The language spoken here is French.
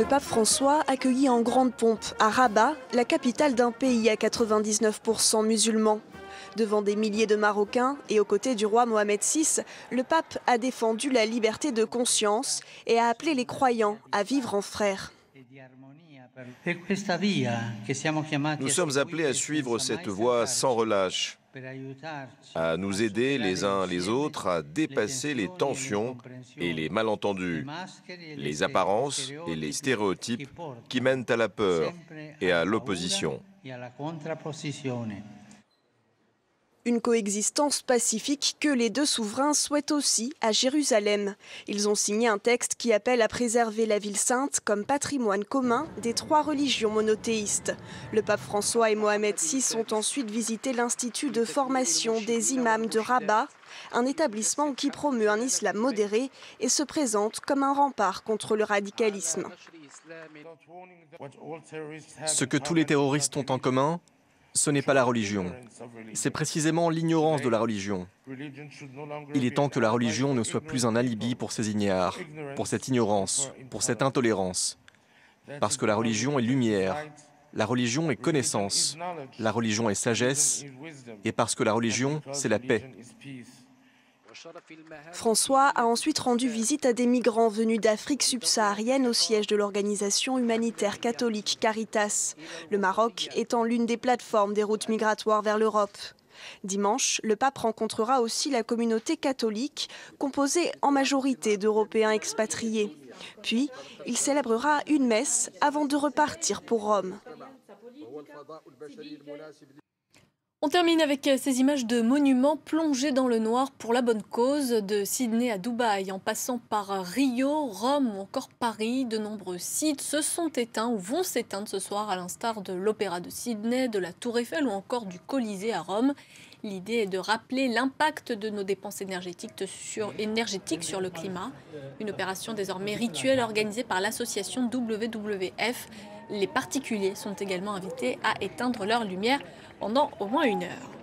Le pape François accueilli en grande pompe à Rabat, la capitale d'un pays à 99% musulman. Devant des milliers de Marocains et aux côtés du roi Mohamed VI, le pape a défendu la liberté de conscience et a appelé les croyants à vivre en frères. Nous sommes appelés à suivre cette voie sans relâche, à nous aider les uns les autres à dépasser les tensions et les malentendus, les apparences et les stéréotypes qui mènent à la peur et à l'opposition. Une coexistence pacifique que les deux souverains souhaitent aussi à Jérusalem. Ils ont signé un texte qui appelle à préserver la ville sainte comme patrimoine commun des trois religions monothéistes. Le pape François et Mohamed VI ont ensuite visité l'Institut de formation des imams de Rabat, un établissement qui promeut un islam modéré et se présente comme un rempart contre le radicalisme. Ce que tous les terroristes ont en commun, ce n'est pas la religion. C'est précisément l'ignorance de la religion. Il est temps que la religion ne soit plus un alibi pour ces ignares, pour cette ignorance, pour cette intolérance. Parce que la religion est lumière, la religion est connaissance, la religion est sagesse, et parce que la religion, c'est la paix. François a ensuite rendu visite à des migrants venus d'Afrique subsaharienne au siège de l'organisation humanitaire catholique Caritas, le Maroc étant l'une des plateformes des routes migratoires vers l'Europe. Dimanche, le pape rencontrera aussi la communauté catholique, composée en majorité d'Européens expatriés. Puis, il célébrera une messe avant de repartir pour Rome. On termine avec ces images de monuments plongés dans le noir pour la bonne cause. De Sydney à Dubaï, en passant par Rio, Rome ou encore Paris, de nombreux sites se sont éteints ou vont s'éteindre ce soir, à l'instar de l'Opéra de Sydney, de la Tour Eiffel ou encore du Colisée à Rome. L'idée est de rappeler l'impact de nos dépenses énergétiques sur le climat. Une opération désormais rituelle organisée par l'association WWF. Les particuliers sont également invités à éteindre leur lumière pendant au moins 1 heure.